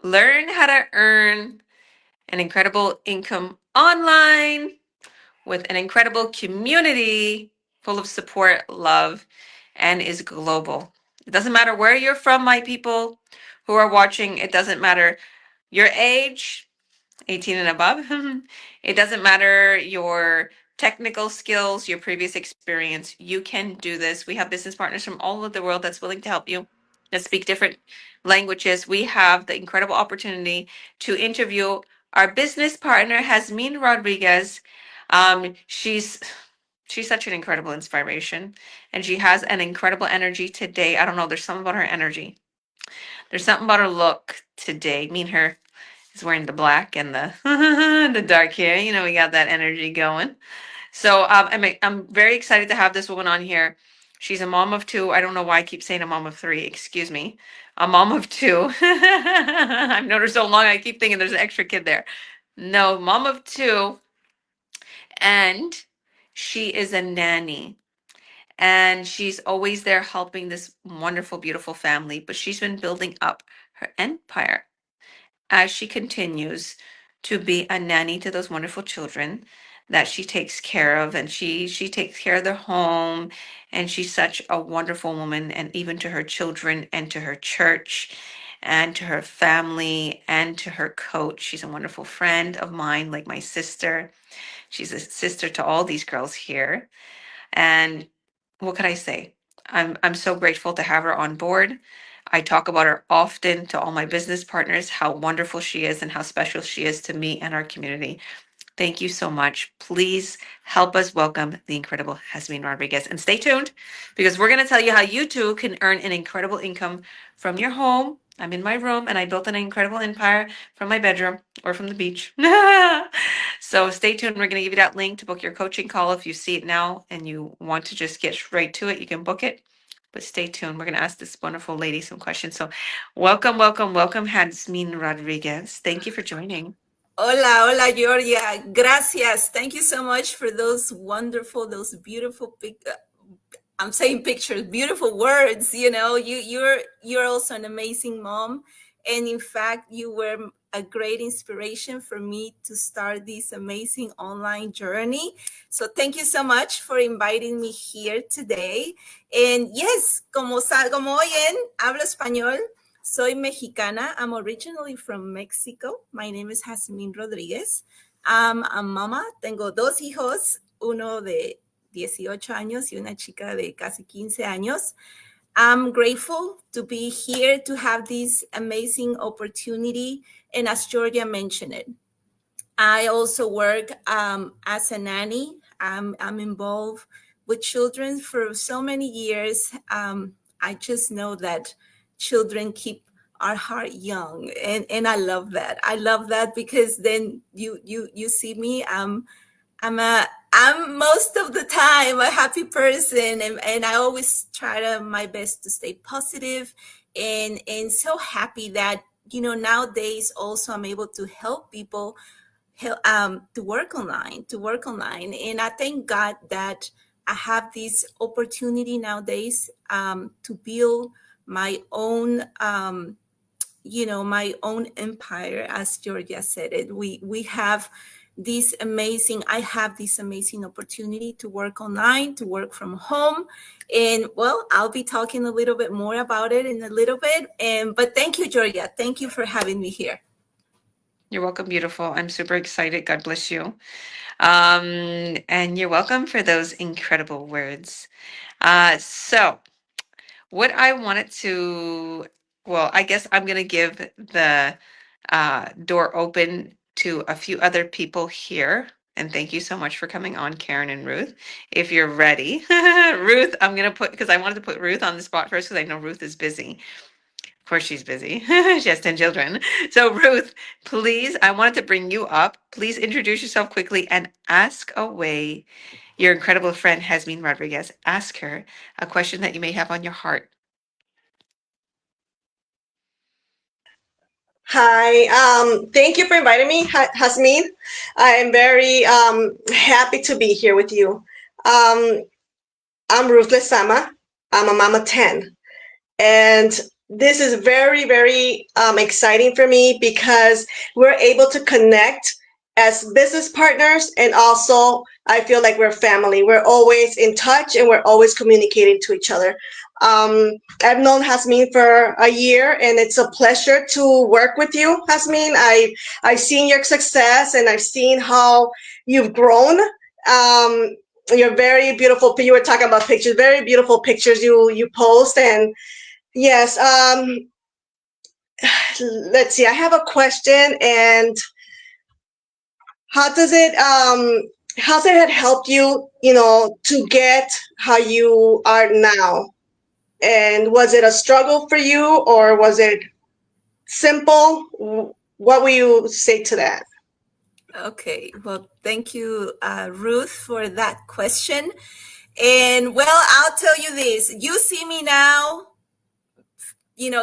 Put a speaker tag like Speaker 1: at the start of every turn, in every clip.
Speaker 1: Learn how to earn an incredible income online with an incredible community full of support, love, and is global. It doesn't matter where you're from, my people who are watching. It doesn't matter your age, 18 and above. It doesn't matter your technical skills, your previous experience. You can do this. We have business partners from all over the world that's willing to help you, that speak different languages. We have the incredible opportunity to interview our business partner, Jasmin Rodriguez. She's such an incredible inspiration, and she has an incredible energy today. I don't know, there's something about her energy. There's something about her look today. Me and her is wearing the black and the the dark hair. You know, we got that energy going. So I'm very excited to have this woman on here. She's a mom of two. I don't know why I keep saying a mom of three. Excuse me. A mom of two. I've known her so long. I keep thinking there's an extra kid there. No, mom of two, and she is a nanny. And she's always there helping this wonderful, beautiful family. But she's been building up her empire as she continues to be a nanny to those wonderful children that she takes care of, and she takes care of their home, and she's such a wonderful woman, and even to her children and to her church and to her family and to her coach. She's a wonderful friend of mine, like my sister. She's a sister to all these girls here. And what could I say? I'm so grateful to have her on board. I talk about her often to all my business partners, how wonderful she is and how special she is to me and our community. Thank you so much. Please help us welcome the incredible Jasmin Rodriguez. And stay tuned because we're going to tell you how you too can earn an incredible income from your home. I'm in my room and I built an incredible empire from my bedroom or from the beach. So stay tuned. We're going to give you that link to book your coaching call. If you see it now and you want to just get straight to it, you can book it. But stay tuned. We're going to ask this wonderful lady some questions. So welcome, welcome, welcome, Jasmin Rodriguez. Thank you for joining.
Speaker 2: Hola, hola, Georgia. Gracias. Thank you so much for those wonderful, those beautiful I'm saying pictures, beautiful words. You know, you're also an amazing mom, and in fact, you were a great inspiration for me to start this amazing online journey. So thank you so much for inviting me here today. And yes, como oyen, hablo español. Soy mexicana. I'm originally from Mexico. My name is Jasmin Rodriguez. I'm a mama. Tengo dos hijos, uno de 18 años y una chica de casi 15 años. I'm grateful to be here to have this amazing opportunity. And as Georgia mentioned it, I also work as a nanny. I'm involved with children for so many years. I just know that children keep our heart young, and I love that. I love that because then you see me. I'm most of the time a happy person, and I always try to my best to stay positive, and so happy that nowadays also I'm able to help people to work online, and I thank God that I have this opportunity nowadays to build my own my own empire. As Georgia said it, we have this amazing I have this amazing opportunity to work online, to work from home. And well, I'll be talking a little bit more about it in a little bit. And but thank you, Georgia. Thank you for having me here.
Speaker 1: You're welcome, beautiful. I'm super excited. God bless you. And you're welcome for those incredible words. So, what I wanted to, well, I guess I'm going to give the door open to a few other people here. And thank you so much for coming on, Karen and Ruth. If you're ready, Ruth, I'm going to put, because I wanted to put Ruth on the spot first because I know Ruth is busy. Of course, she's busy. She has 10 children. So, Ruth, please, I wanted to bring you up. Please introduce yourself quickly and ask away your incredible friend, Jasmin Rodriguez. Ask her a question that you may have on your heart.
Speaker 3: Hi, thank you for inviting me, Hasmin. I am very happy to be here with you. Um, I'm Ruthless Sama. I'm a mama 10. And this is very, very exciting for me because we're able to connect as business partners, and also I feel like we're family. We're always in touch and we're always communicating to each other. I've known Jasmin for a year, and it's a pleasure to work with you, Jasmin. I've seen your success and I've seen how you've grown. You're very beautiful. You were talking about pictures, very beautiful pictures you post, and yes. Let's see. I have a question, and how does it how's it helped you, to get how you are now? And was it a struggle for you, or was it simple? What will you say to that?
Speaker 2: Okay, well, thank you, Ruth, for that question. And well, I'll tell you this, you see me now,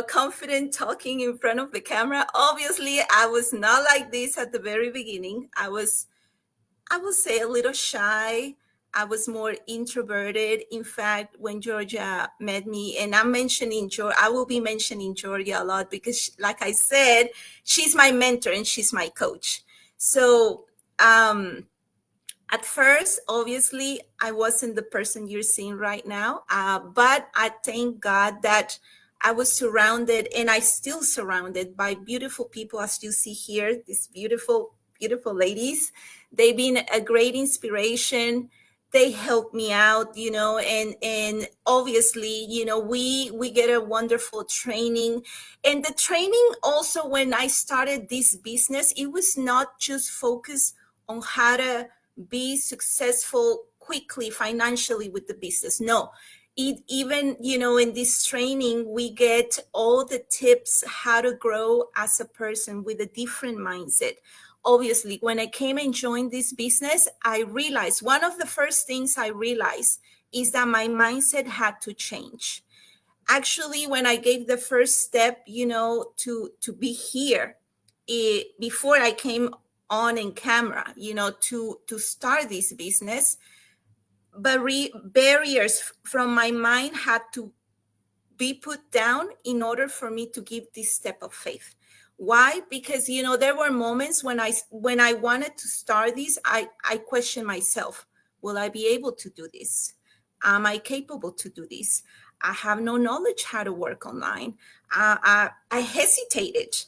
Speaker 2: confident talking in front of the camera. Obviously, I was not like this at the very beginning. I would say, a little shy. I was more introverted. In fact, when Georgia met me, and I will be mentioning Georgia a lot because, like I said, she's my mentor and she's my coach. So, at first, obviously, I wasn't the person you're seeing right now, but I thank God that I was surrounded, and I still surrounded by beautiful people, as you see here, these beautiful, beautiful ladies. They've been a great inspiration. They help me out, and obviously, we get a wonderful training. And the training also, when I started this business, it was not just focused on how to be successful quickly financially with the business. No, it even, in this training, we get all the tips how to grow as a person with a different mindset. Obviously, when I came and joined this business, I realized one of the first things I realized is that my mindset had to change. Actually, when I gave the first step, to be here, before I came on in camera, to start this business, but barriers from my mind had to be put down in order for me to give this step of faith. Why? Because there were moments when I wanted to start this, I questioned myself. Will I be able to do this? Am I capable to do this? I have no knowledge how to work online. I hesitated,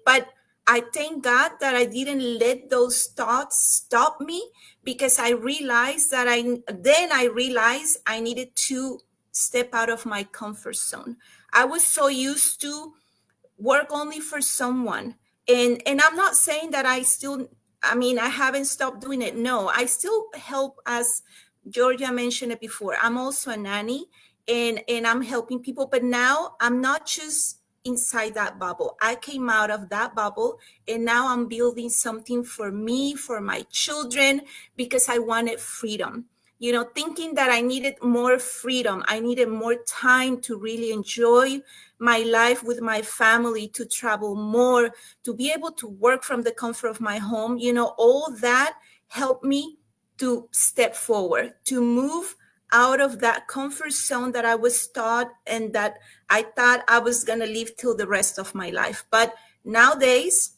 Speaker 2: but I thank God that I didn't let those thoughts stop me, because I realized that I realized I needed to step out of my comfort zone. I was so used to work only for someone. And I'm not saying that I haven't stopped doing it. No, I still help, as Georgia mentioned it before. I'm also a nanny, and I'm helping people, but now I'm not just inside that bubble. I came out of that bubble, and now I'm building something for me, for my children, because I wanted freedom. Thinking that I needed more freedom, I needed more time to really enjoy my life with my family, to travel more, to be able to work from the comfort of my home. All that helped me to step forward, to move out of that comfort zone that I was taught and that I thought I was going to live till the rest of my life. But nowadays,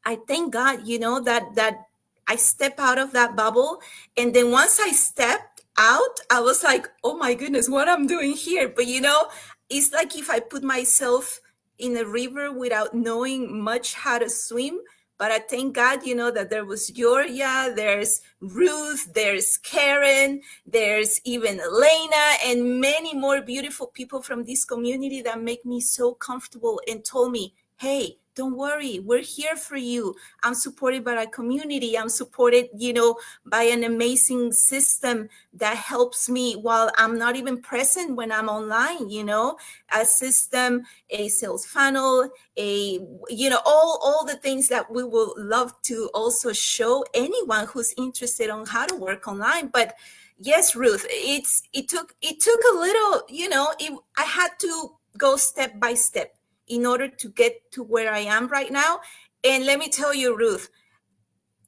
Speaker 2: I thank God, that I step out of that bubble. And then once I stepped out, I was like, oh my goodness, what I'm doing here. But it's like if I put myself in a river without knowing much how to swim. But I thank God, that there was Georgia, there's Ruth, there's Karen, there's even Elena, and many more beautiful people from this community that make me so comfortable and told me, hey, don't worry, we're here for you. I'm supported by a community. I'm supported, by an amazing system that helps me while I'm not even present when I'm online, a system, a sales funnel, all the things that we would love to also show anyone who's interested on how to work online. But yes, Ruth, it took a little, I had to go step by step in order to get to where I am right now. And let me tell you, Ruth,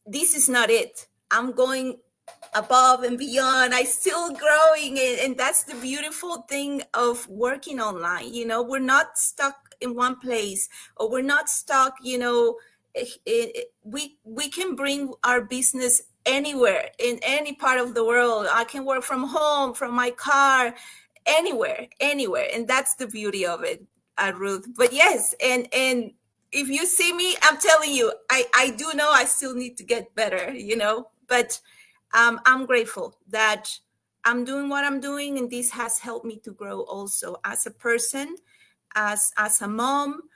Speaker 2: this is not it. I'm going above and beyond. I still growing, and that's the beautiful thing of working online. You know, we're not stuck in one place, or we're not stuck. You know, we can bring our business anywhere in any part of the world. I can work from home, from my car, anywhere, and that's the beauty of it, Ruth. But yes, and if you see me, I'm telling you, I do know I still need to get better. You know, but I'm grateful that I'm doing what I'm doing, and this has helped me to grow also as a person, as a mom,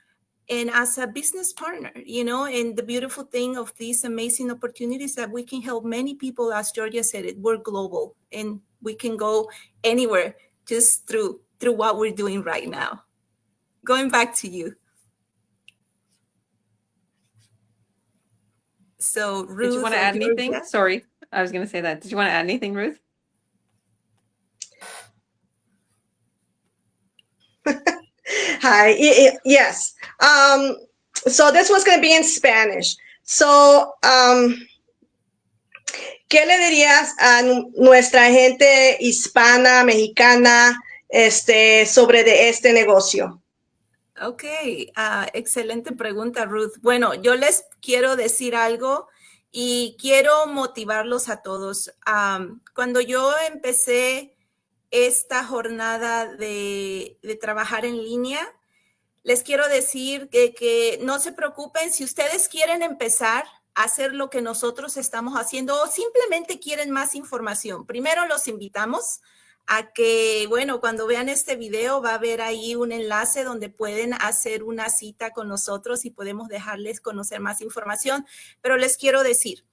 Speaker 2: and as a business partner. You know, and the beautiful thing of these amazing opportunities that we can help many people, as Georgia said it, we're global, and we can go anywhere just through what we're doing right now. Going back to you. So
Speaker 1: Did you
Speaker 2: Ruth
Speaker 1: want to
Speaker 2: or
Speaker 1: add anything?
Speaker 2: Georgia.
Speaker 1: Sorry, I was going to say that. Did you want to add anything, Ruth?
Speaker 3: Hi. Yes. So this was going to be in Spanish. So, ¿qué le dirías a nuestra gente hispana, mexicana, sobre de este negocio?
Speaker 2: Ok, excelente pregunta, Ruth. Bueno, yo les quiero decir algo y quiero motivarlos a todos. Cuando yo empecé esta jornada de trabajar en línea, les quiero decir que no se preocupen si ustedes quieren empezar a hacer lo que nosotros estamos haciendo o simplemente quieren más información. Primero los invitamos a que, bueno, cuando vean este video va a haber ahí un enlace donde pueden hacer una cita con nosotros y podemos dejarles conocer más información. Pero les quiero decir,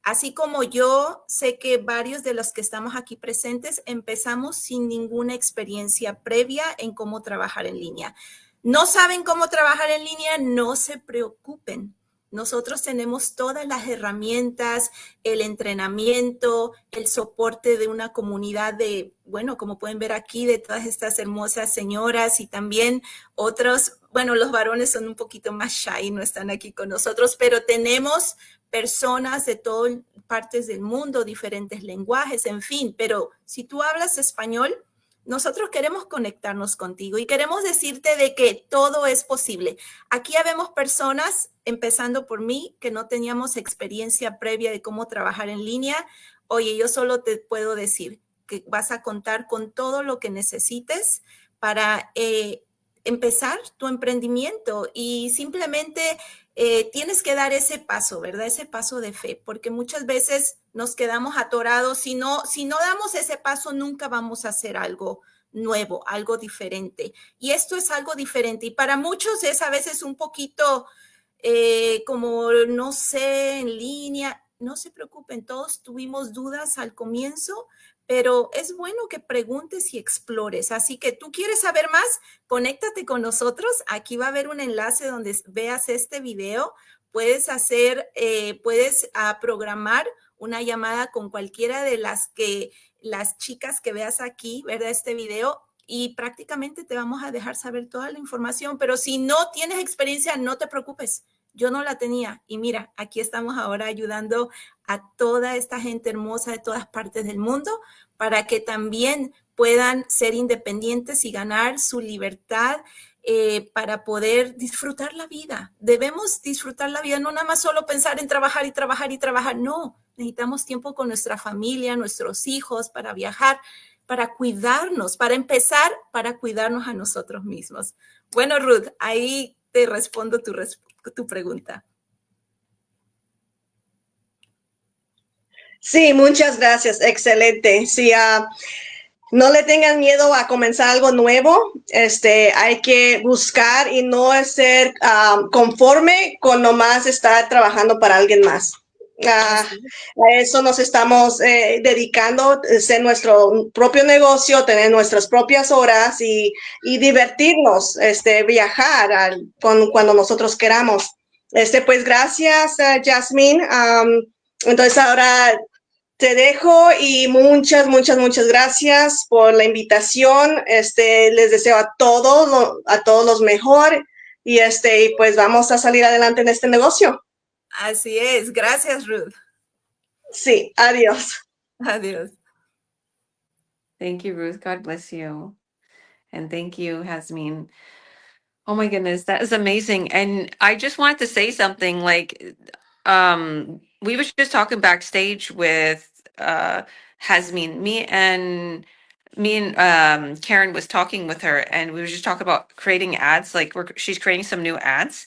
Speaker 2: así como yo sé que varios de los que estamos aquí presentes empezamos sin ninguna experiencia previa en cómo trabajar en línea. ¿No saben cómo trabajar en línea? No se preocupen. Nosotros tenemos todas las herramientas, el entrenamiento, el soporte de una comunidad de, bueno, como pueden ver aquí, de todas estas hermosas señoras y también otros, bueno, los varones son un poquito más shy, no están aquí con nosotros, pero tenemos personas de todas partes del mundo, diferentes lenguajes, en fin, pero si tú hablas español, nosotros queremos conectarnos contigo y queremos decirte de que todo es posible. Aquí habemos personas, empezando por mí, que no teníamos experiencia previa de cómo trabajar en línea. Oye, yo solo te puedo decir que vas a contar con todo lo que necesites para empezar tu emprendimiento y simplemente tienes que dar ese paso, ¿verdad? Ese paso de fe, porque muchas veces nos quedamos atorados. Si no damos ese paso, nunca vamos a hacer algo nuevo, algo diferente. Y esto es algo diferente. Y para muchos es a veces un poquito como, no sé, en línea. No se preocupen, todos tuvimos dudas al comienzo, pero es bueno que preguntes y explores. Así que tú quieres saber más, conéctate con nosotros. Aquí va a haber un enlace donde veas este video. Puedes programar una llamada con cualquiera de las chicas que veas aquí, ¿verdad? Este video, y prácticamente te vamos a dejar saber toda la información. Pero si no tienes experiencia, no te preocupes. Yo no la tenía. Y mira, aquí estamos ahora ayudando a toda esta gente hermosa de todas partes del mundo para que también puedan ser independientes y ganar su libertad para poder disfrutar la vida. Debemos disfrutar la vida, no nada más solo pensar en trabajar y trabajar y trabajar. No, necesitamos tiempo con nuestra familia, nuestros hijos, para viajar, para cuidarnos, para empezar, para cuidarnos a nosotros mismos. Bueno, Ruth, ahí te respondo tu pregunta.
Speaker 3: Sí, muchas gracias. Excelente. Sí, no le tengan miedo a comenzar algo nuevo. Hay que buscar y no ser conforme con nomás estar trabajando para alguien más. A eso nos estamos dedicando, ser nuestro propio negocio, tener nuestras propias horas y divertirnos, viajar cuando nosotros queramos. Pues gracias, Jasmin. Entonces ahora te dejo y muchas gracias por la invitación. Les deseo a todos los mejor y pues vamos a salir adelante en este negocio.
Speaker 2: Así es. Gracias, Ruth.
Speaker 3: Sí, adiós.
Speaker 2: Adios.
Speaker 1: Thank you, Ruth. God bless you. And thank you, Hasmin. Oh my goodness, that is amazing. And I just wanted to say something like we was just talking backstage with Hasmin. Me and Karen was talking with her, and we were just talking about creating ads. Like she's creating some new ads,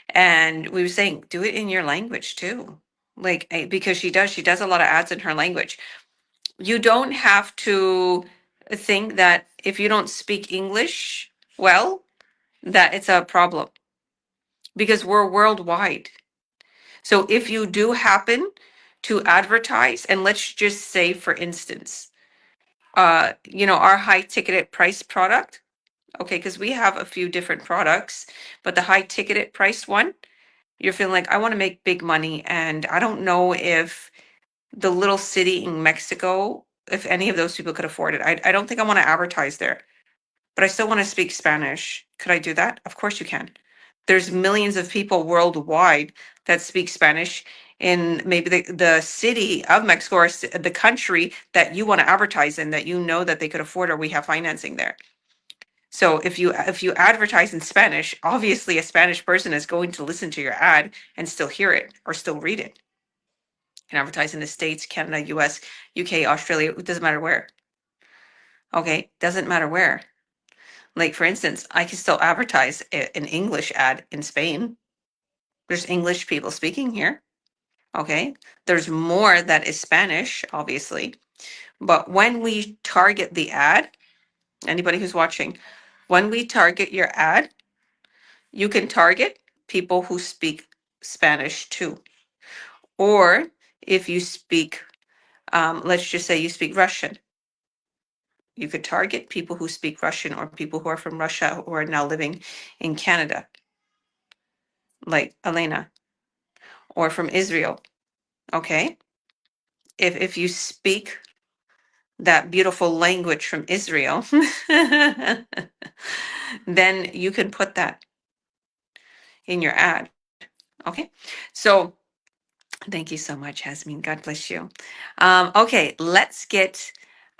Speaker 1: and we were saying do it in your language too. Like because she does a lot of ads in her language. You don't have to think that if you don't speak English well, that it's a problem, because we're worldwide. So if you do happen to advertise, and let's just say, for instance, our high ticketed price product, okay, because we have a few different products, but the high ticketed price one, you're feeling like, I want to make big money, and I don't know if the little city in Mexico, if any of those people could afford it. I don't think I want to advertise there, but I still want to speak Spanish. Could I do that? Of course you can. There's millions of people worldwide that speak Spanish in maybe the city of Mexico, or the country that you want to advertise in, that you know that they could afford, or we have financing there. So if you advertise in Spanish, obviously a Spanish person is going to listen to your ad and still hear it or still read it. You can advertise in the States, Canada, US, UK, Australia, it doesn't matter where. Okay, doesn't matter where. Like, for instance, I can still advertise an English ad in Spain. There's English people speaking here. Okay. There's more that is Spanish, obviously. But when we target the ad, anybody who's watching, when we target your ad, you can target people who speak Spanish too. Or if you speak, let's just say you speak Russian, you could target people who speak Russian, or people who are from Russia who are now living in Canada, like Elena, or from Israel. Okay. If you speak that beautiful language from Israel, then you can put that in your ad. Okay. So thank you so much, Jasmine. God bless you. Okay, let's get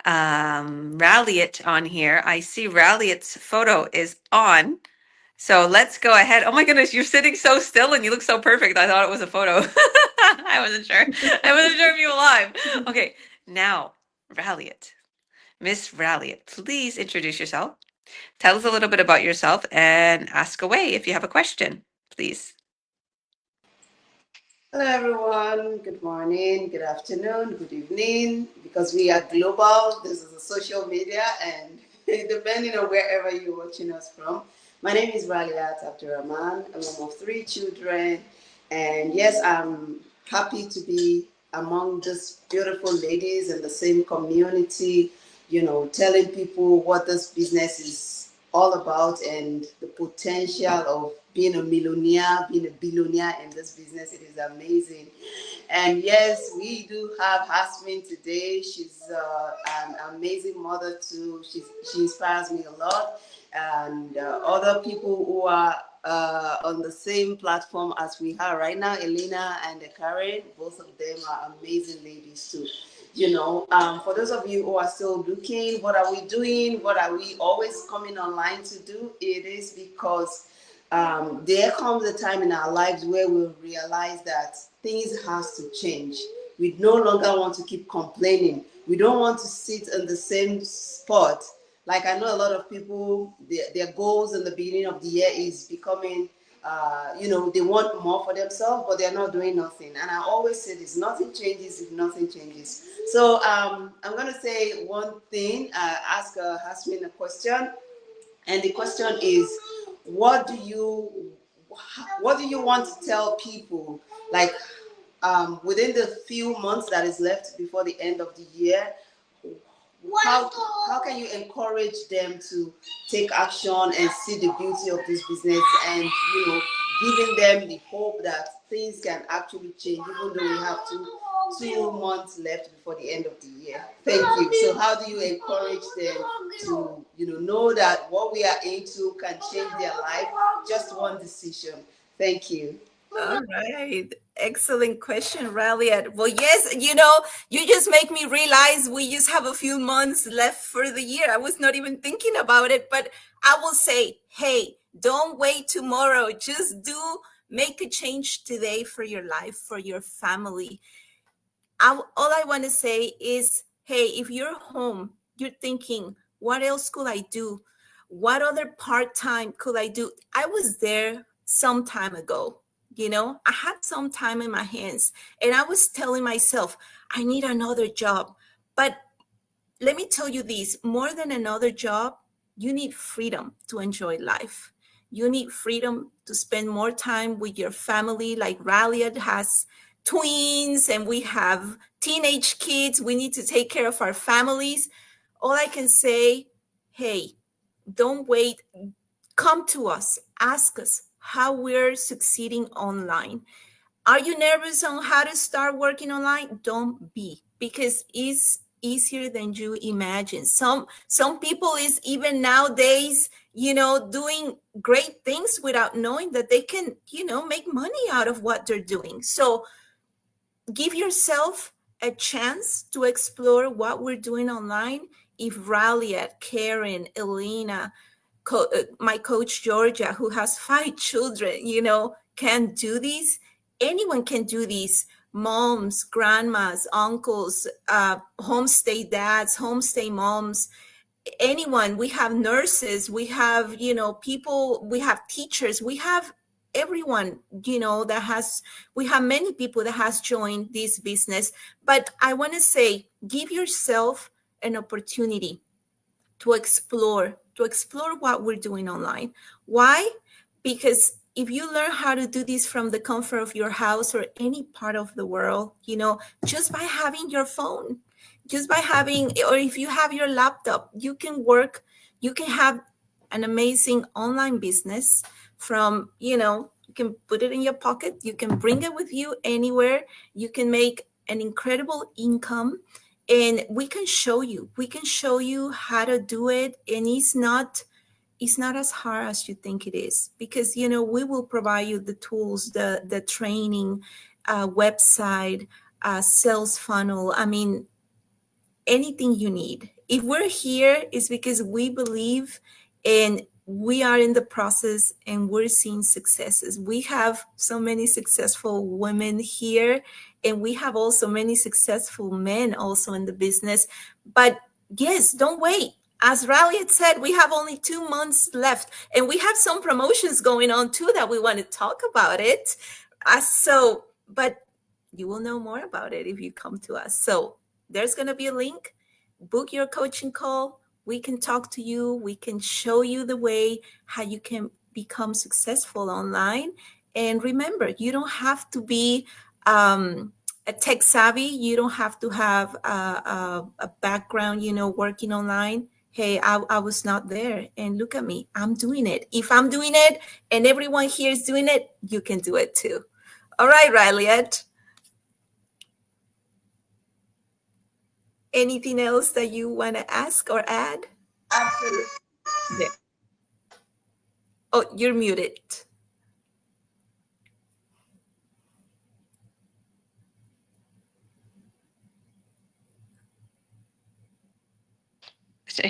Speaker 1: Ralliot on here. I see Ralliot's photo is on. So let's go ahead. Oh my goodness, you're sitting so still and you look so perfect. I thought it was a photo. I wasn't sure. I wasn't sure if you were alive. Okay, now, Ralliot. Miss Ralliot, please introduce yourself. Tell us a little bit about yourself and ask away if you have a question, please.
Speaker 4: Hello, everyone. Good morning, good afternoon, good evening. Because we are global, this is a social media, and depending on wherever you're watching us from. My name is Raliat Abdurrahman. I'm a mom of 3 children, and yes, I'm happy to be among these beautiful ladies in the same community. Telling people what this business is all about and the potential of being a millionaire, being a billionaire in this business. It is amazing. And yes, we do have Jasmin today. She's an amazing mother too. She inspires me a lot. And other people who are on the same platform as we are right now, Elena and Karen, both of them are amazing ladies too. For those of you who are still looking, what are we doing? What are we always coming online to do? It is because there comes a time in our lives where we'll realize that things has to change. We no longer want to keep complaining. We don't want to sit in the same spot. Like I know a lot of people, their goals in the beginning of the year is becoming, they want more for themselves, but they're not doing nothing. And I always say this: nothing changes if nothing changes. So I'm going to say one thing, ask Hasmin a question. And the question is, what do you want to tell people, like within the few months that is left before the end of the year? How can you encourage them to take action and see the beauty of this business, and giving them the hope that things can actually change, even though we have two months left before the end of the year? Thank you. So how do you encourage them to know that what we are into can change their life? Just one decision. Thank you.
Speaker 2: All right. Excellent question, Raliat. Well, yes, you just make me realize we just have a few months left for the year. I was not even thinking about it, but I will say, hey, don't wait tomorrow. Just make a change today for your life, for your family. All I want to say is, hey, if you're home, you're thinking, what else could I do? What other part time could I do? I was there some time ago. I had some time in my hands and I was telling myself, I need another job. But let me tell you this, more than another job, you need freedom to enjoy life. You need freedom to spend more time with your family. Like Raliat has twins and we have teenage kids. We need to take care of our families. All I can say, hey, don't wait. Come to us, ask us how we're succeeding online. Are you nervous on how to start working online? Don't be, because it's easier than you imagine. Some people is even nowadays, doing great things without knowing that they can, make money out of what they're doing. So give yourself a chance to explore what we're doing online. If Raliat, Karen, Elena, my coach Georgia, who has 5 children, can do this. Anyone can do this. Moms, grandmas, uncles, homestay dads, homestay moms, anyone. We have nurses, we have, people, we have teachers, we have everyone, that has, we have many people that has joined this business. But I want to say, give yourself an opportunity to explore what we're doing online. Why? Because if you learn how to do this from the comfort of your house or any part of the world, just by having your phone, just by having, or if you have your laptop, you can have an amazing online business from, you can put it in your pocket, you can bring it with you anywhere, you can make an incredible income, and we can show you how to do it. And it's not as hard as you think it is, because we will provide you the tools, the training, website, sales funnel. I mean, anything you need. If we're here, it's because we believe, and we are in the process and we're seeing successes. We have so many successful women here, and we have also many successful men also in the business. But yes, don't wait. As Raleigh had said, we have only 2 months left, and we have some promotions going on too that we want to talk about it. But you will know more about it if you come to us. So there's going to be a link. Book your coaching call. We can talk to you. We can show you the way how you can become successful online. And remember, you don't have to be a tech savvy. You don't have to have a background, working online. Hey, I was not there. And look at me. I'm doing it. If I'm doing it and everyone here is doing it, you can do it too. All right, Rileyette. Anything else that you want to ask or add?
Speaker 4: Absolutely.
Speaker 2: Yeah. Oh, you're muted.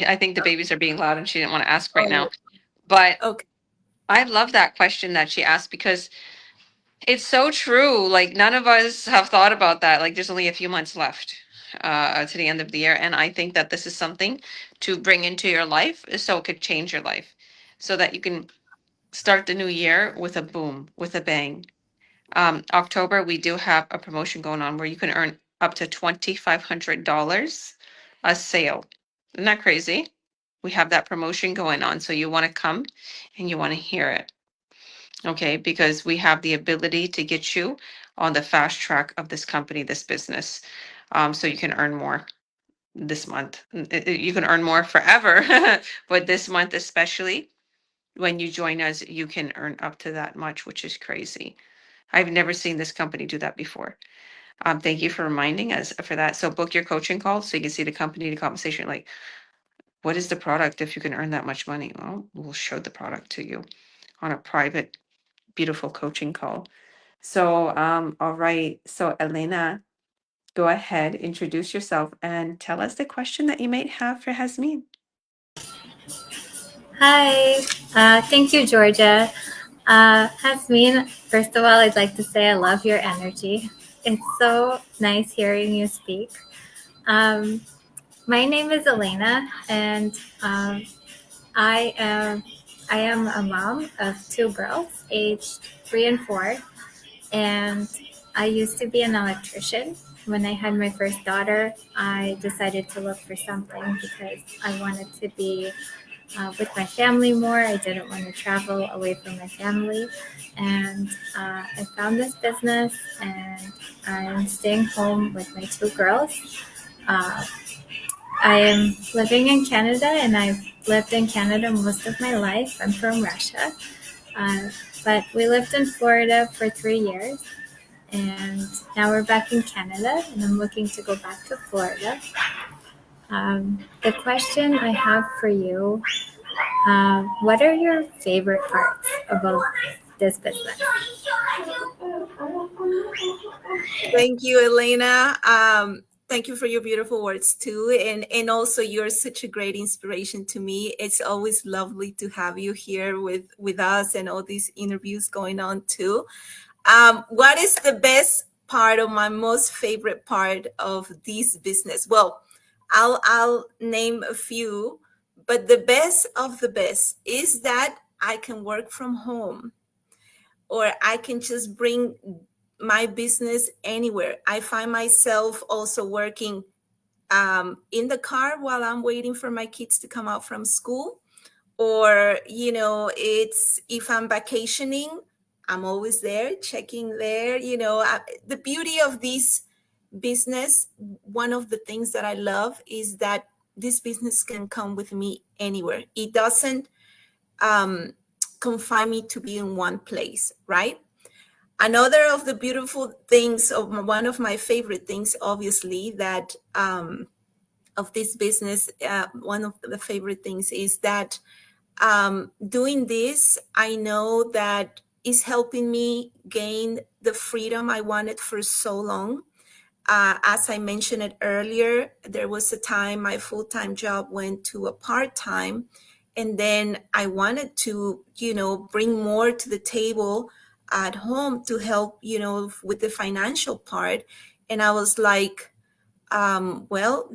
Speaker 1: I think the babies are being loud and she didn't want to ask right
Speaker 2: Oh,
Speaker 1: now. But
Speaker 2: okay.
Speaker 1: I love that question that she asked because it's so true. Like none of us have thought about that. Like there's only a few months left to the end of the year. And I think that this is something to bring into your life so it could change your life so that you can start the new year with a boom, with a bang. October, we do have a promotion going on where you can earn up to $2,500 a sale. Isn't that crazy? We have that promotion going on. So you want to come and you want to hear it. Okay, because we have the ability to get you on the fast track of this company, this business. So you can earn more this month. You can earn more forever, but this month, especially when you join us, you can earn up to that much, which is crazy. I've never seen this company do that before. Thank you for reminding us for that. So book your coaching call so you can see the company, the compensation. Like, what is the product if you can earn that much money? Well, we'll show the product to you on a private, beautiful coaching call. So, all right. So, Elena, go ahead, introduce yourself, and tell us the question that you might have for Jasmin.
Speaker 5: Hi, thank you, Georgia. Hasmin, first of all, I'd like to say I love your energy. It's so nice hearing you speak. Um, my name is Elena, and I am I am a mom of two girls, aged 3 and 4, and I used to be an electrician. When I had my first daughter, I decided to look for something because I wanted to be with my family more. I didn't want to travel away from my family. And I found this business, and I'm staying home with my two girls. Uh, I am living in Canada, and I've lived in Canada most of my life. I'm from Russia. Uh, but we lived in Florida for 3 years, and now we're back in Canada, and I'm looking to go back to Florida. The question I have for you, what are your favorite parts about this business?
Speaker 2: Thank you, Elena. Thank you for your beautiful words too, and also you're such a great inspiration to me. It's always lovely to have you here with us and all these interviews going on too. What is the best part of my most favorite part of this business? Well, I'll name a few, but the best of the best is that I can work from home, or I can just bring my business anywhere. I find myself also working in the car while I'm waiting for my kids to come out from school. Or, it's if I'm vacationing, I'm always there, checking there. The beauty of this business, one of the things that I love is that this business can come with me anywhere. It doesn't um, confine me to be in one place, right? Another of the beautiful things, one of my favorite things, obviously, that of this business, one of the favorite things is that doing this, I know that is helping me gain the freedom I wanted for so long. As I mentioned it earlier, there was a time my full-time job went to a part-time, and then I wanted to, bring more to the table at home to help, with the financial part. And I was like, well,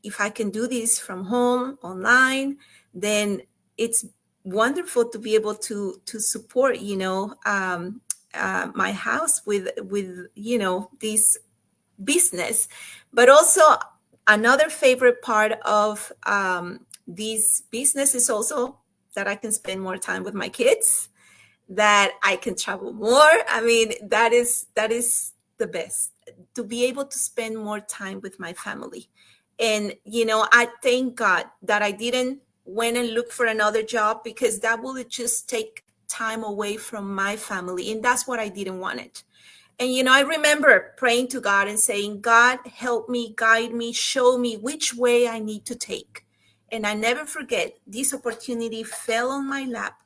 Speaker 2: if I can do this from home online, then it's wonderful to be able to support, my house with this business. But also another favorite part of this business is also that I can spend more time with my kids, that I can travel more. I mean, that is the best, to be able to spend more time with my family. And I thank God that I didn't went and look for another job, because that would just take time away from my family, and that's what I didn't want it. And I remember praying to God and saying, God, help me, guide me, show me which way I need to take. And I never forget, this opportunity fell on my lap.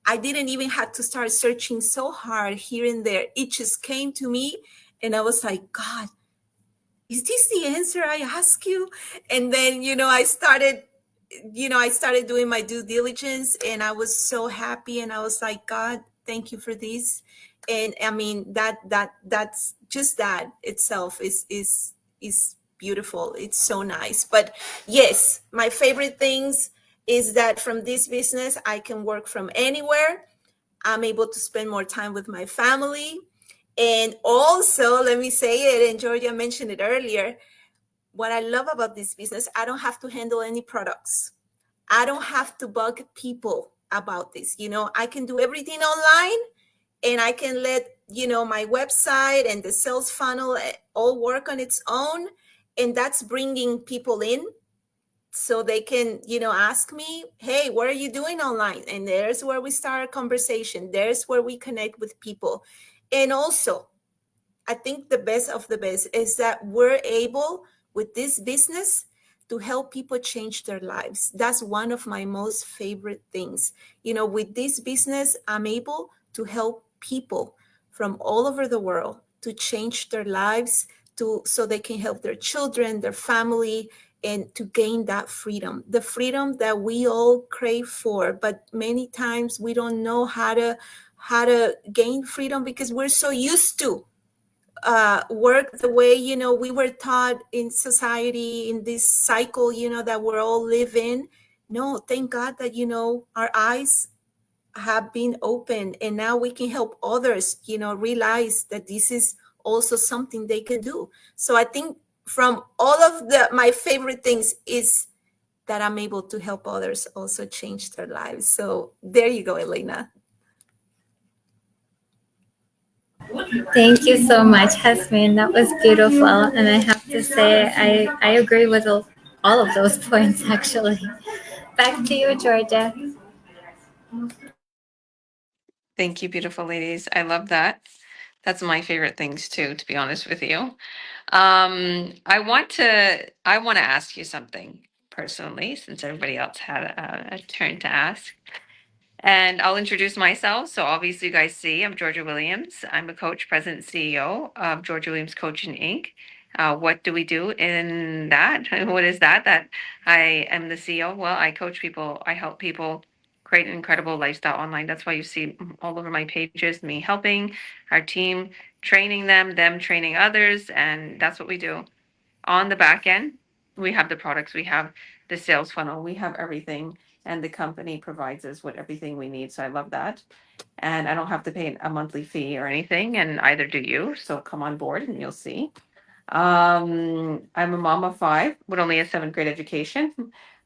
Speaker 2: I didn't even have to start searching so hard here and there. It just came to me, and I was like, God, is this the answer I ask you? And then, I started doing my due diligence, and I was so happy, and I was like, God, thank you for this. And I mean, that's just that itself is beautiful. It's so nice. But yes, my favorite things is that from this business, I can work from anywhere. I'm able to spend more time with my family. And also, let me say it, and Georgia mentioned it earlier, what I love about this business, I don't have to handle any products. I don't have to bug people about this. I can do everything online, and I can let, my website and the sales funnel all work on its own. And that's bringing people in, so they can, ask me, hey, what are you doing online? And there's where we start a conversation. There's where we connect with people. And also, I think the best of the best is that we're able with this business to help people change their lives. That's one of my most favorite things. With this business, I'm able to help people from all over the world to change their lives, so they can help their children, their family, and to gain that freedom, the freedom that we all crave for. But many times we don't know how to gain freedom because we're so used to work the way we were taught in society, in this cycle that we're all living. No, thank God that our eyes have been opened, and now we can help others realize that this is also something they can do. So I think from all of my favorite things is that I'm able to help others also change their lives. So there you go, Elena.
Speaker 5: Thank you so much, Jasmin. That was beautiful. And I have to say, I agree with all of those points, actually. Back to you, Georgia.
Speaker 1: Thank you, beautiful ladies. I love that. That's my favorite things too, to be honest with you. I want to ask you something personally, since everybody else had a turn to ask. And I'll introduce myself. So obviously, you guys see I'm Georgia Williams. I'm a coach, president, CEO of Georgia Williams Coaching Inc. What do we do in that? What is that? That I am the CEO. Well, I coach people. I help people create an incredible lifestyle online. That's why you see all over my pages me helping our team, training them training others, and that's what we do. On the back end, we have the products, we have the sales funnel, we have everything, and the company provides us with everything we need. So I love that. And I don't have to pay a monthly fee or anything, and either do you. So come on board and you'll see. I'm a mom of five with only a seventh grade education.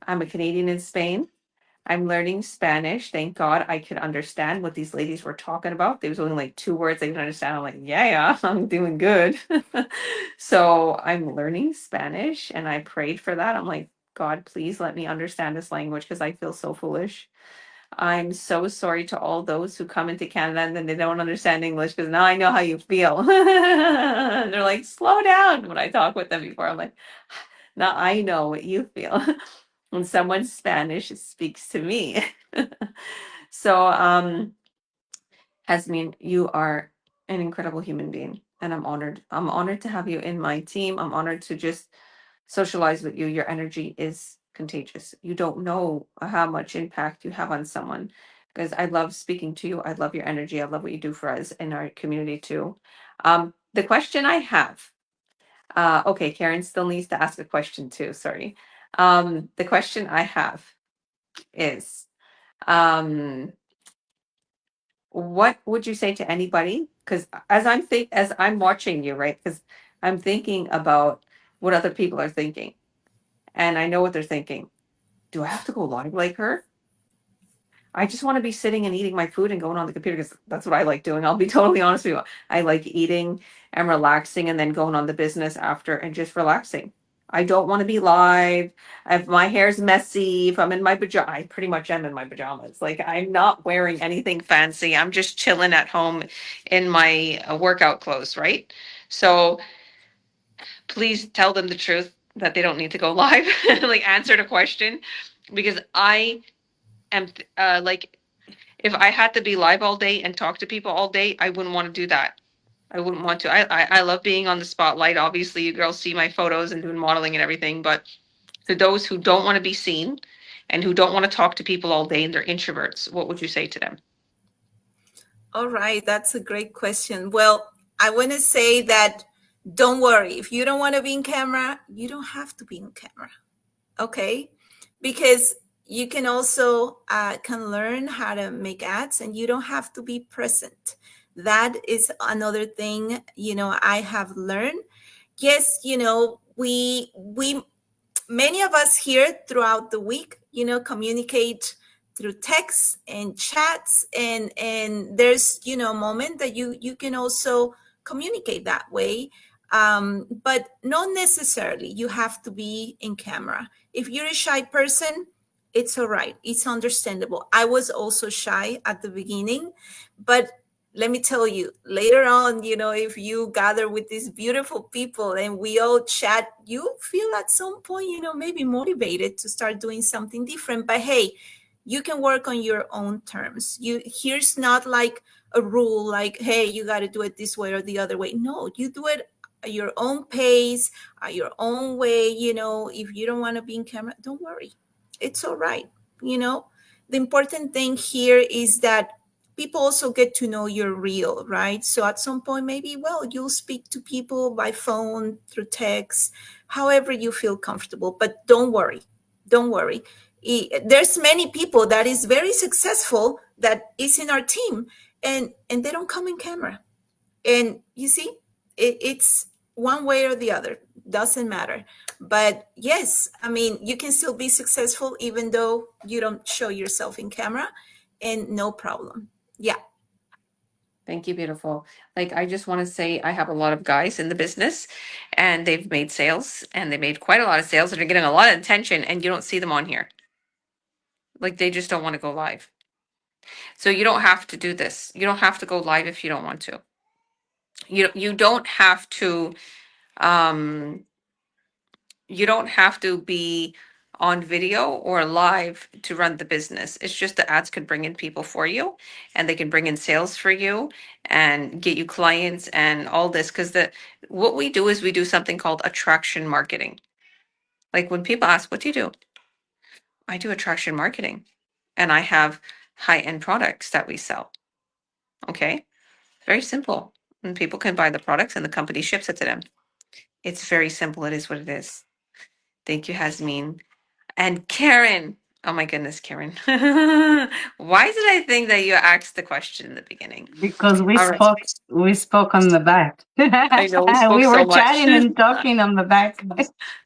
Speaker 1: I'm a Canadian in Spain. I'm learning Spanish. Thank God I could understand what these ladies were talking about. There was only like two words I could understand. I'm like, yeah, I'm doing good. So I'm learning Spanish and I prayed for that. I'm like, God, please let me understand this language because I feel so foolish. I'm so sorry to all those who come into Canada and then they don't understand English because now I know how you feel. They're like, slow down when I talk with them before. I'm like, now I know what you feel. When someone's Spanish speaks to me. So, Jasmin, you are an incredible human being, and I'm honored. I'm honored to have you in my team. I'm honored to just socialize with you. Your energy is contagious. You don't know how much impact you have on someone. Because I love speaking to you. I love your energy. I love what you do for us in our community too. The question I have, okay, Karen still needs to ask a question too. Sorry. The question I have is, um, what would you say to anybody? Because as I'm watching you, right? Because I'm thinking about what other people are thinking, and I know what they're thinking. Do I have to go live like her? I just want to be sitting and eating my food and going on the computer because that's what I like doing. I'll be totally honest with you. I like eating and relaxing and then going on the business after and just relaxing. I don't want to be live. If my hair's messy, if I'm in my pajama, I pretty much am in my pajamas. Like I'm not wearing anything fancy. I'm just chilling at home in my workout clothes, right? So please tell them the truth that they don't need to go live. Like answer the question because I am like if I had to be live all day and talk to people all day, I wouldn't want to do that. I wouldn't want to. I love being on the spotlight. Obviously, you girls see my photos and doing modeling and everything, but to those who don't want to be seen and who don't want to talk to people all day and they're introverts, what would you say to them?
Speaker 2: All right, that's a great question. Well, I want to say that don't worry. If you don't want to be in camera, you don't have to be in camera. Okay? Because you can also can learn how to make ads and you don't have to be present. That is another thing, I have learned. Yes, we many of us here throughout the week, communicate through texts and chats, and there's a moment that you can also communicate that way, but not necessarily you have to be in camera. If you're a shy person, it's all right, it's understandable. I was also shy at the beginning, but let me tell you, later on, if you gather with these beautiful people and we all chat, you feel at some point, maybe motivated to start doing something different. But hey, you can work on your own terms. Here's not like, a rule like, hey, you got to do it this way or the other way. No, you do it at your own pace, at your own way. If you don't want to be in camera, don't worry. It's all right. The important thing here is that people also get to know you're real, right? So at some point, maybe, well, you'll speak to people by phone, through text, however you feel comfortable. But don't worry. Don't worry. There's many people that is very successful that is in our team, and they don't come in camera. And you see, it's one way or the other, doesn't matter. But yes, I mean, you can still be successful even though you don't show yourself in camera, and no problem. Yeah.
Speaker 1: Thank you, beautiful. Like, I just want to say I have a lot of guys in the business and they've made sales and they made quite a lot of sales and are getting a lot of attention, and you don't see them on here. Like, they just don't want to go live. So you don't have to do this. You don't have to go live if you don't want to. You don't have to um you don't have to be on video or live to run the business. It's just the ads can bring in people for you, and they can bring in sales for you and get you clients and all this. Because what we do is we do something called attraction marketing. Like, when people ask, what do you do? I do attraction marketing, and I have high-end products that we sell. Okay, very simple. And people can buy the products and the company ships it to them. It's very simple. It is what it is. Thank you, Hasmin. And Karen, oh my goodness, Karen. Why did I think that you asked the question in the beginning?
Speaker 6: Because
Speaker 1: All right.
Speaker 6: we spoke on the back.
Speaker 1: I know we spoke
Speaker 6: We
Speaker 1: so
Speaker 6: were
Speaker 1: much.
Speaker 6: chatting and talking on the back.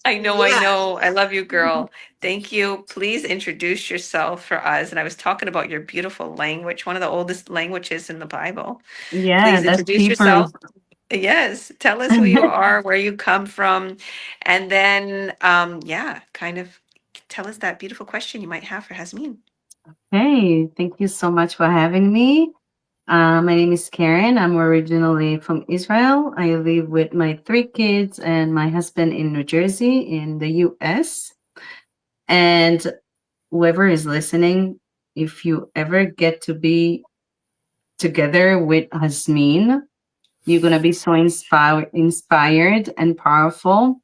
Speaker 1: I know, I
Speaker 2: Yeah.
Speaker 1: know. I love you, girl. Thank you. Please introduce yourself for us. And I was talking about your beautiful language, one of the oldest languages in the Bible.
Speaker 6: Yeah,
Speaker 1: Please
Speaker 6: that's
Speaker 1: introduce
Speaker 6: Hebrew.
Speaker 1: yourself. Yes, tell us who you are, where you come from, and then yeah, kind of tell us that beautiful question you might have for Hasmin.
Speaker 6: Hey, thank you so much for having me. My name is Karen. I'm originally from Israel. I live with my 3 kids and my husband in New Jersey in the US. And whoever is listening, if you ever get to be together with Hasmin, you're going to be so inspired and powerful.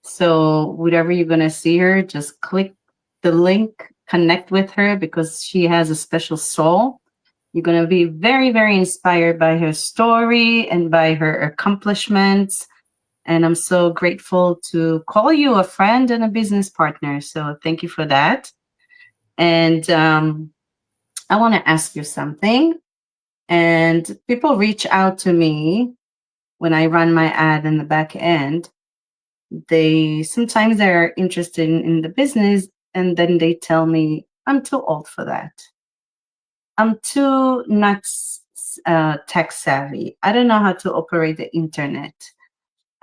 Speaker 6: So, whatever you're going to see her, just click the link, connect with her because she has a special soul. You're going to be very, very inspired by her story and by her accomplishments. And I'm so grateful to call you a friend and a business partner. So, thank you for that. And I want to ask you something. And people reach out to me when I run my ad in the back end. They sometimes they're interested in the business, and then they tell me I'm too old for that. I'm too not tech savvy. I don't know how to operate the internet.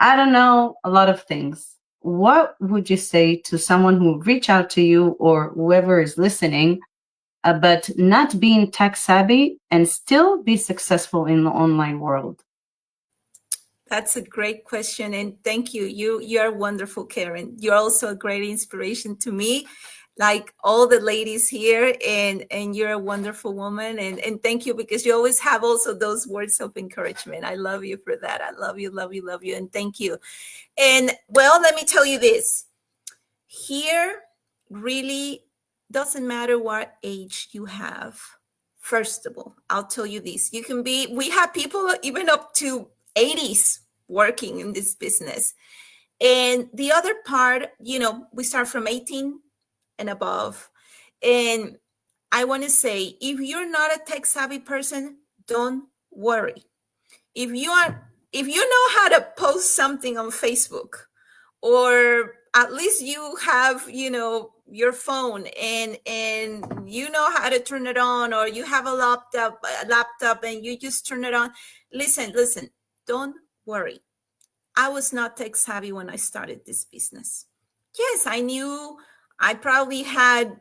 Speaker 6: I don't know a lot of things. What would you say to someone who reach out to you or whoever is listening, but not being tech savvy and still be successful in the online world?
Speaker 2: That's a great question, and thank you. You are wonderful, Karen. You're also a great inspiration to me, like all the ladies here, and you're a wonderful woman. And thank you, because you always have also those words of encouragement. I love you for that. I love you, love you, love you, and thank you. And well, let me tell you this. Here really doesn't matter what age you have. First of all, I'll tell you this. We have people even up to 80s working in this business. And the other part, we start from 18 and above. And I want to say, if you're not a tech savvy person, don't worry. If you know how to post something on Facebook, or at least you have, your phone, and you know how to turn it on, or you have a laptop and you just turn it on. Listen, don't worry. I was not tech savvy when I started this business. Yes, I probably had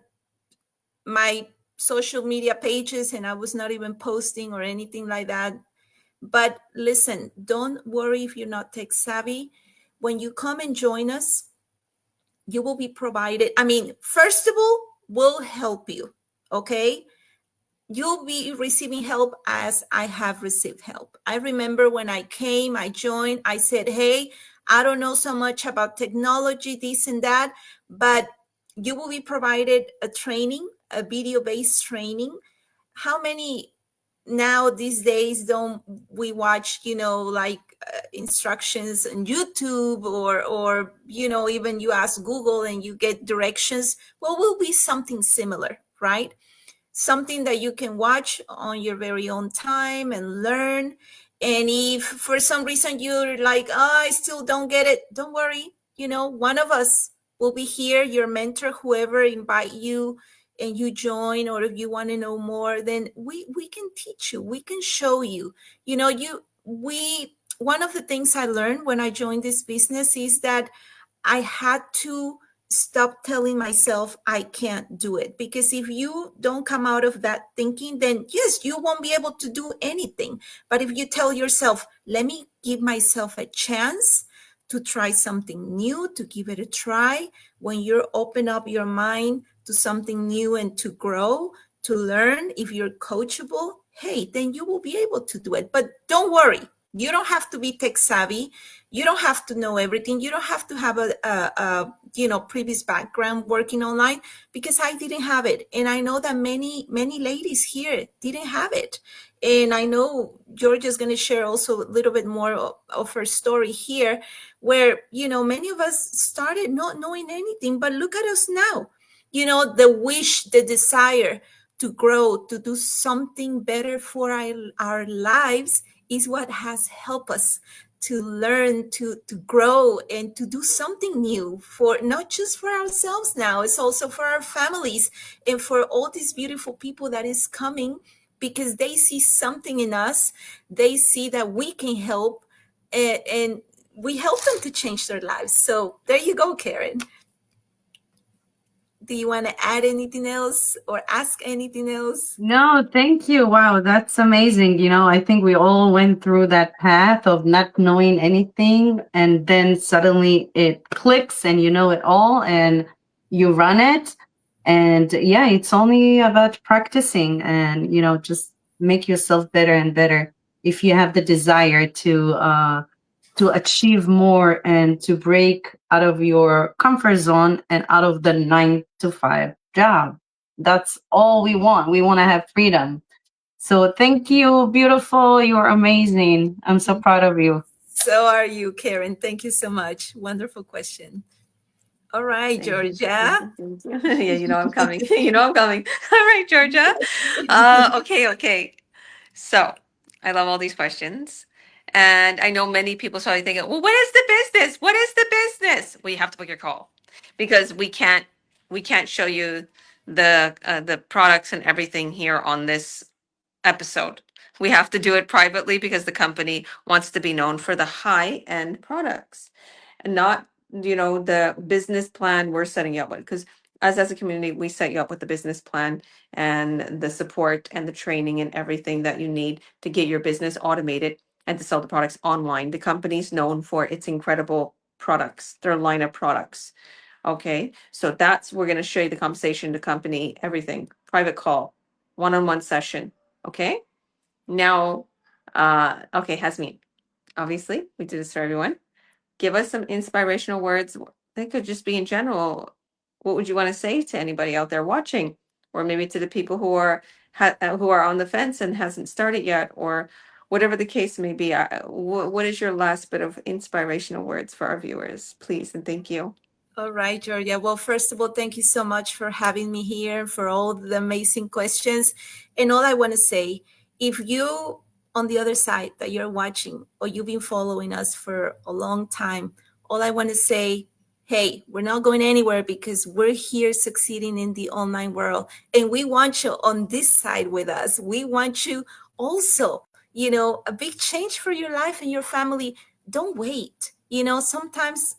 Speaker 2: my social media pages and I was not even posting or anything like that. But listen, don't worry if you're not tech savvy. When you come and join us, you will be provided. I mean, first of all, we'll help you. Okay. you'll be receiving help as I have received help. I remember when I came, I joined, I said, hey, I don't know so much about technology, this and that, but you will be provided a training, a video-based training. How many now these days don't we watch, like instructions on YouTube, or even you ask Google and you get directions? Well, will be something similar, right? Something that you can watch on your very own time and learn. And if for some reason you're like, oh, I still don't get it, don't worry. One of us will be here, your mentor, whoever invite you and you join, or if you want to know more, then we can teach you, we can show you. One of the things I learned when I joined this business is that I had to stop telling myself I can't do it. Because if you don't come out of that thinking, then yes, you won't be able to do anything. But if you tell yourself, let me give myself a chance to try something new, to give it a try, when you're open up your mind to something new and to grow, to learn, if you're coachable, hey, then you will be able to do it. But don't worry, you don't have to be tech savvy. You don't have to know everything. You don't have to have a previous background working online, because I didn't have it. And I know that many ladies here didn't have it. And I know Georgia's going to share also a little bit more of her story here, where, many of us started not knowing anything, but look at us now. The wish, the desire to grow, to do something better for our lives is what has helped us to learn, to grow, and to do something new, for not just for ourselves now, it's also for our families and for all these beautiful people that is coming, because they see something in us. They see that we can help, and we help them to change their lives. So there you go, Karen. Do you want to add anything else or ask anything else?
Speaker 6: No, thank you. Wow, that's amazing. I think we all went through that path of not knowing anything, and then suddenly it clicks and you know it all and you run it. And yeah, it's only about practicing and, just make yourself better and better if you have the desire to achieve more and to break out of your comfort zone and out of the 9 to 5 job. That's all we want. We want to have freedom. So thank you, beautiful. You're amazing. I'm so proud of you.
Speaker 2: So are you, Karen. Thank you so much. Wonderful question. All right,
Speaker 1: Thank you.
Speaker 2: Georgia.
Speaker 1: Thank you. Yeah, I'm coming. I'm coming. All right, Georgia. Okay. So I love all these questions. And I know many people probably thinking, well, what is the business? What is the business? Well, you have to book your call, because we can't show you the products and everything here on this episode. We have to do it privately because the company wants to be known for the high end products, and not, the business plan we're setting you up with. Because as a community, we set you up with the business plan and the support and the training and everything that you need to get your business automated and to sell the products online. The company's known for its incredible products, their line of products. Okay, so we're going to show you the conversation, the company, everything, private call, one-on-one session. Okay, now, okay, Hasmin, obviously we do this for everyone. Give us some inspirational words. They could just be in general. What would you want to say to anybody out there watching, or maybe to the people who are on the fence and hasn't started yet, or whatever the case may be? What is your last bit of inspirational words for our viewers, please, and thank you.
Speaker 2: All right, Georgia. Well, first of all, thank you so much for having me here, for all the amazing questions. And all I want to say, if you on the other side that you're watching, or you've been following us for a long time, all I want to say, hey, we're not going anywhere, because we're here succeeding in the online world. And we want you on this side with us. We want you also, a big change for your life and your family. Don't wait. Sometimes,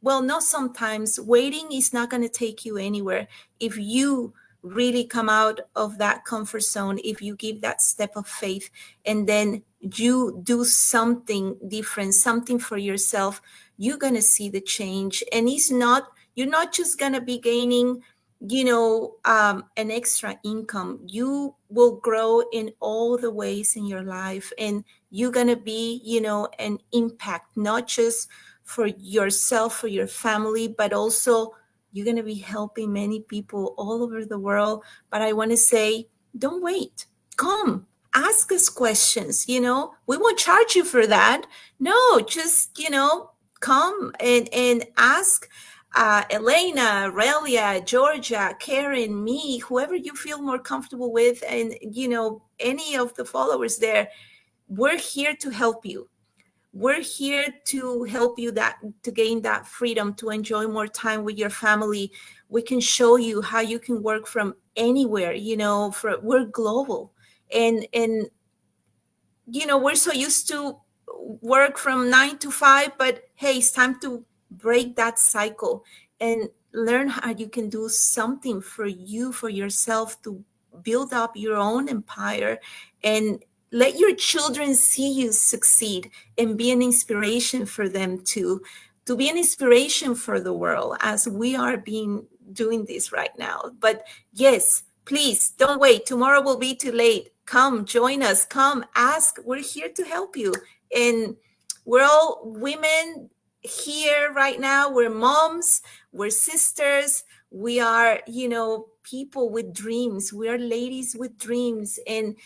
Speaker 2: well, not sometimes, waiting is not going to take you anywhere. If you really come out of that comfort zone, if you give that step of faith, and then you do something different, something for yourself, you're going to see the change. And you're not just going to be gaining an extra income. You will grow in all the ways in your life, and you're going to be, an impact, not just for yourself, for your family, but also you're going to be helping many people all over the world. But I want to say, don't wait. Come, ask us questions. We won't charge you for that. No, just, come and ask Elena, Relia, Georgia, Karen, me, whoever you feel more comfortable with, and any of the followers there. We're here to help you. We're here to help you to gain that freedom to enjoy more time with your family. We can show you how you can work from anywhere. We're global, and we're so used to work from 9 to 5, but hey, it's time to break that cycle and learn how you can do something for you, for yourself, to build up your own empire and let your children see you succeed and be an inspiration for them to be an inspiration for the world as we are being doing this right now. But yes, please don't wait. Tomorrow will be too late. Come join us. Come ask. We're here to help you. And we're all women here right now. We're moms, we're sisters. We are, people with dreams. We are ladies with dreams. And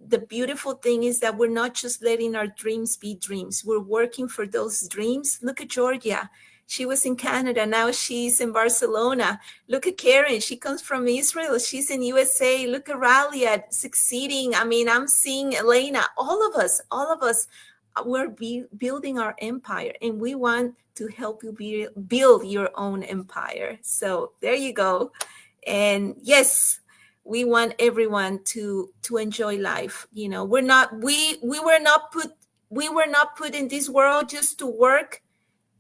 Speaker 2: the beautiful thing is that we're not just letting our dreams be dreams. We're working for those dreams. Look at Georgia. She was in Canada. Now she's in Barcelona. Look at Karen. She comes from Israel. She's in USA. Look at Ralia succeeding. I mean, I'm seeing Elena. All of us, we're building our empire, and we want to help you build your own empire. So there you go. And yes, we want everyone to enjoy life. We were not put in this world just to work,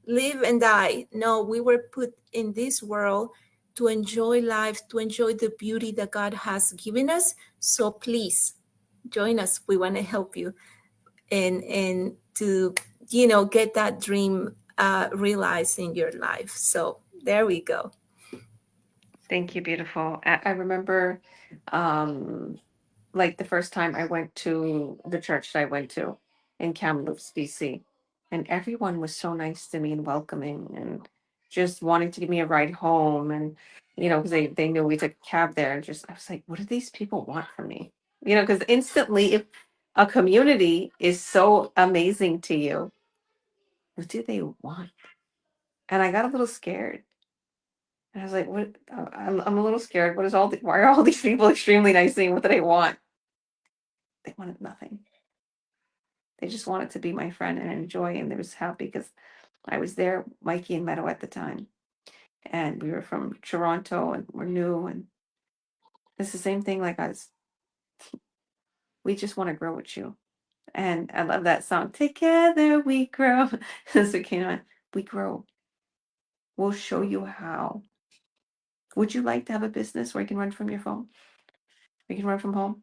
Speaker 2: live and die. No, we were put in this world to enjoy life, to enjoy the beauty that God has given us. So please join us. We want to help you and to get that dream realized in your life. So there we go.
Speaker 1: Thank you, beautiful. I remember, like the first time I went to the church that I went to in Kamloops, BC, and everyone was so nice to me and welcoming and just wanting to give me a ride home. And, because they knew we took a cab there, and just, I was like, what do these people want from me? Because instantly, if a community is so amazing to you, what do they want? And I got a little scared. And I was like, what? I'm a little scared. Why are all these people extremely nice to me? What do they want? They wanted nothing. They just wanted to be my friend and enjoy, and they was happy because I was there, Mikey and Meadow at the time. And we were from Toronto and we're new, and it's the same thing like us. We just want to grow with you. And I love that song. Together we grow. So it came on. We grow. We'll show you how. Would you like to have a business where you can run from your phone? You can run from home?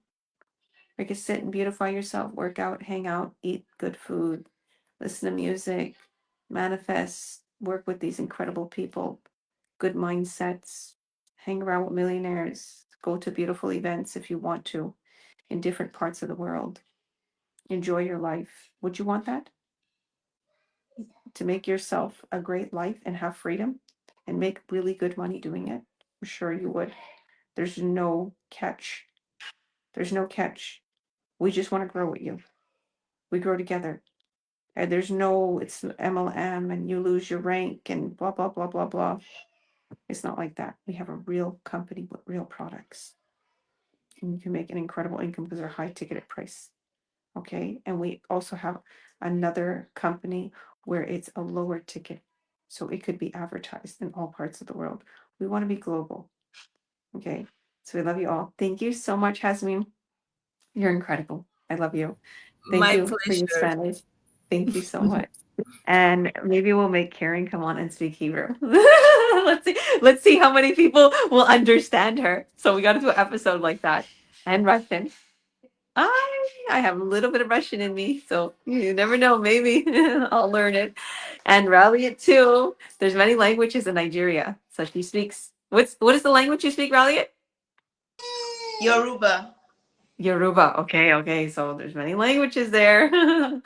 Speaker 1: Or you can sit and beautify yourself, work out, hang out, eat good food, listen to music, manifest, work with these incredible people, good mindsets, hang around with millionaires, go to beautiful events if you want to in different parts of the world. Enjoy your life. Would you want that? To make yourself a great life and have freedom and make really good money doing it? I'm sure you would. There's no catch. There's no catch. We just want to grow with you. We grow together. And there's no, it's MLM and you lose your rank and blah, blah, blah, blah, blah. It's not like that. We have a real company with real products. And you can make an incredible income because they're high ticketed price. Okay. And we also have another company where it's a lower ticket. So it could be advertised in all parts of the world. We want to be global. Okay. So we love you all. Thank you so much, Jasmin. You're incredible. I love you. Thank
Speaker 2: My
Speaker 1: you for your
Speaker 2: pleasure.
Speaker 1: Spanish. Thank you so much. And maybe we'll make Karen come on and speak Hebrew. Let's see how many people will understand her. So we got to do an episode like that. And Russian. I have a little bit of Russian in me, so you never know. Maybe I'll learn it and rally it too. There's many languages in Nigeria, so she speaks What is the language you speak, Valiant?
Speaker 4: Yoruba.
Speaker 1: Yoruba. Okay. So there's many languages there.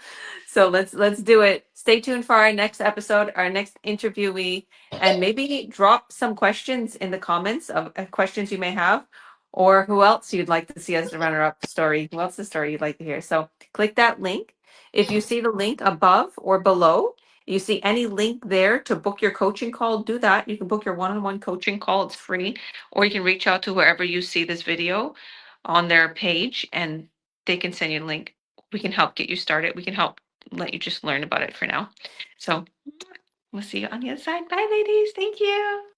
Speaker 1: So let's do it. Stay tuned for our next episode, our next interviewee, and maybe drop some questions in the comments of questions you may have, or who else you'd like to see as the runner-up story. Who else the story you'd like to hear? So click that link. If you see the link above or below, you see any link there to book your coaching call, do that. You can book your one-on-one coaching call. It's free, or you can reach out to wherever you see this video on their page and they can send you a link. We can help get you started. We can help let you just learn about it for now. So we'll see you on the other side. Bye, ladies. Thank you.